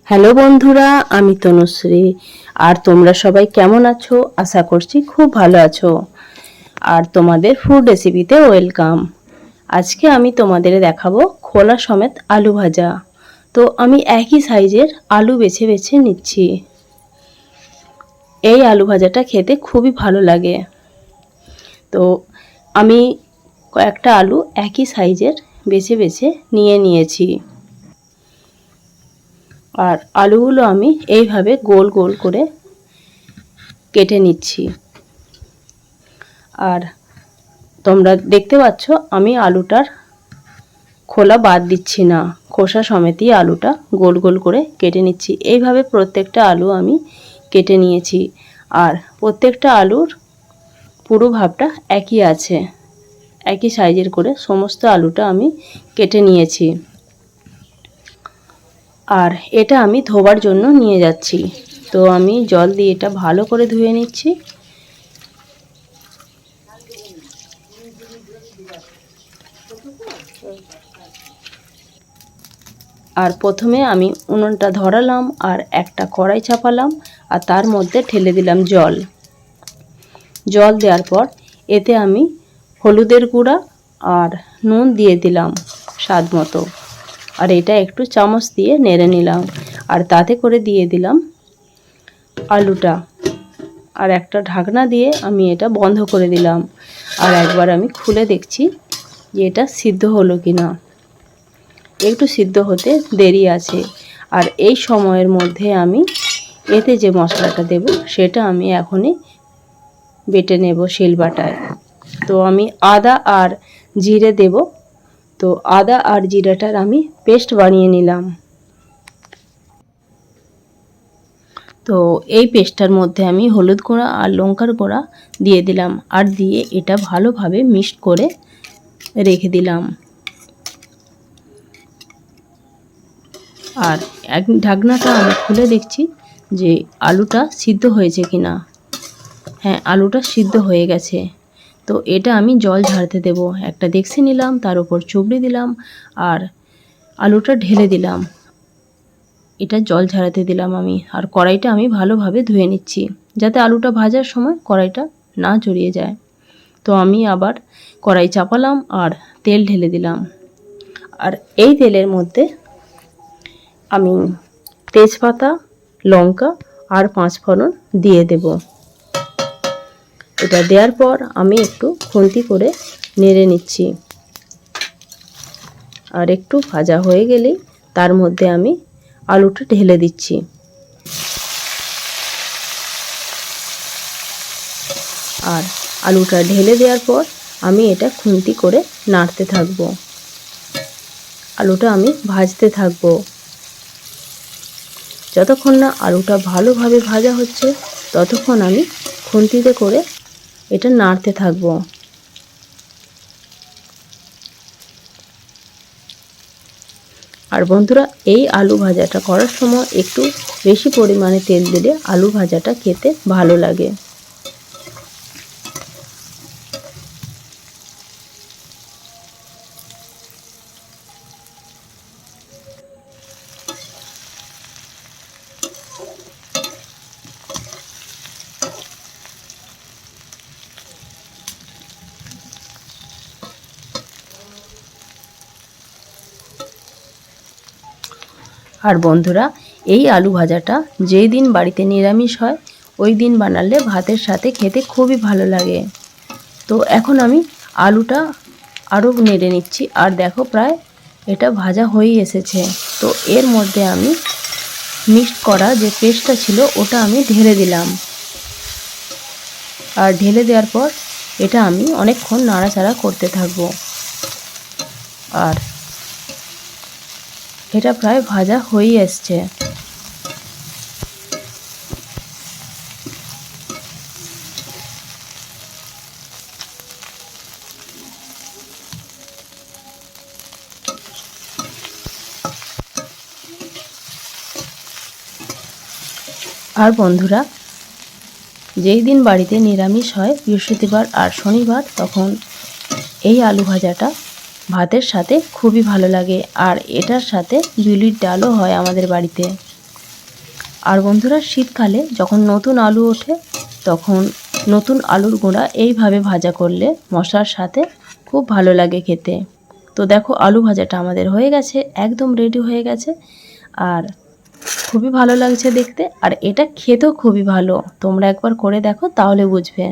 Hello বন্ধুরা, আমি তনুশ্রী। আর তোমরা সবাই কেমন আছো? আশা করছি খুব ভালো আছো। আর তোমাদের ফুড রেসিপিতে ওয়েলকাম। আজকে আমি তোমাদের দেখাবো খোলা সমেত আলু ভাজা। তো আমি একই সাইজের আলু বেছে বেছে নিচ্ছি। এই আলু ভাজাটা খেতে খুবই ভালো লাগে। তো আমি কয়েকটা আলু একই সাইজের বেছে বেছে নিয়েছি। আর আলুগুলো আমি এইভাবে গোল গোল করে কেটে নিচ্ছি। আর তোমরা দেখতে পাচ্ছ আমি আলুটার খোলা বাদ দিচ্ছি না, খোসা সমেতই আলুটা গোল গোল করে কেটে নিচ্ছি। এইভাবে প্রত্যেকটা আলু আমি কেটে নিয়েছি। আর প্রত্যেকটা আলুর পুরো ভাবটা একই আছে, একই সাইজের করে সমস্ত আলুটা আমি কেটে নিয়েছি। আর এটা আমি ধোবার জন্য নিয়ে যাচ্ছি। তো আমি জল দিয়ে এটা ভালো করে ধুয়ে নিচ্ছি। আর প্রথমে আমি উনুনটা ধরালাম আর একটা কড়াই চাপালাম আর তার মধ্যে ঢেলে দিলাম জল। জল দেওয়ার পর এতে আমি হলুদের গুঁড়া আর নুন দিয়ে দিলাম স্বাদ মতো। আর এটা একটু চামচ দিয়ে নেড়ে নিলাম। আর তাতে করে দিয়ে দিলাম আলুটা। আর একটা ঢাকনা দিয়ে আমি এটা বন্ধ করে দিলাম। আর একবার আমি খুলে দেখছি যে এটা সিদ্ধ হলো কি না। একটু সিদ্ধ হতে দেরি আছে। আর এই সময়ের মধ্যে আমি এতে যে মশলাটা দেব সেটা আমি এখনই বেটে নেব শিলবাটায়। তো আমি আদা আর জিরে দেব। তো আদা আর জিরাটার আমি পেস্ট বানিয়ে নিলাম। তো এই পেস্টটার মধ্যে আমি হলুদ গুঁড়া আর লঙ্কার গুঁড়া দিয়ে দিলাম। আর দিয়ে এটা ভালোভাবে মিক্সড করে রেখে দিলাম। আর এক ঢাকনাটা আমি খুলে দেখছি যে আলুটা সিদ্ধ হয়েছে কিনা। হ্যাঁ, আলুটা সিদ্ধ হয়ে গেছে। তো এটা আমি জল ঝাড়তে দেব। একটা ডেকচি নিলাম, তার উপর চুবড়ি দিলাম আর আলুটা ঢেলে দিলাম। এটা জল ঝাড়াতে দিলাম আমি। আর কড়াইটা আমি ভালোভাবে ধুয়ে নিচ্ছি যাতে আলুটা ভাজার সময় কড়াইটা না জড়িয়ে যায়। তো আমি আবার কড়াই চাপালাম আর তেল ঢেলে দিলাম। আর এই তেলের মধ্যে আমি তেজপাতা, লঙ্কা আর 5 ফোড়ন দিয়ে দেব। এটা দেওয়ার পর আমি একটু খুন্তি করে নেড়ে নিচ্ছি। আর একটু ভাজা হয়ে গেলেই তার মধ্যে আমি আলুটা ঢেলে দিচ্ছি। আর আলুটা ঢেলে দেওয়ার পর আমি এটা খুন্তি করে নাড়তে থাকব। আলুটা আমি ভাজতে থাকব। যতক্ষণ না আলুটা ভালোভাবে ভাজা হচ্ছে ততক্ষণ আমি খুন্তিতে করে এটা নাড়তে থাকব। আর বন্ধুরা, এই আলু ভাজাটা করার সময় একটু বেশি পরিমাণে তেল দিলে আলু ভাজাটা খেতে ভালো লাগে। আর বন্ধুরা, এই আলু ভাজাটা যেই দিন বাড়িতে নিরামিষ হয় ওই দিন বানালে ভাতের সাথে খেতে খুবই ভালো লাগে। তো এখন আমি আলুটা আরও নেড়ে নিচ্ছি। আর দেখো প্রায় এটা ভাজা হয়েই এসেছে। তো এর মধ্যে আমি মিক্সড করা যে পেস্টটা ছিল ওটা আমি ঢেলে দিলাম। আর ঢেলে দেওয়ার পর এটা আমি অনেকক্ষণ নাড়াচাড়া করতে থাকবো। আর এটা প্রায় ভাজা হয়েই আসছে। আর বন্ধুরা, যেই দিন বাড়িতে নিরামিষ হয় বৃহস্পতিবার আর শনিবার, তখন এই আলু ভাজাটা ভাতের সাথে খুবই ভালো লাগে। আর এটার সাথে বিউলির ডালও হয় আমাদের বাড়িতে। আর বন্ধুরা, শীতকালে যখন নতুন আলু ওঠে তখন নতুন আলুর গুঁড়া এইভাবে ভাজা করলে মশলার সাথে খুব ভালো লাগে খেতে। তো দেখো, আলু ভাজাটা আমাদের হয়ে গেছে, একদম রেডি হয়ে গেছে। আর খুবই ভালো লাগছে দেখতে, আর এটা খেতেও খুবই ভালো। তোমরা একবার করে দেখো, তাহলে বুঝবে।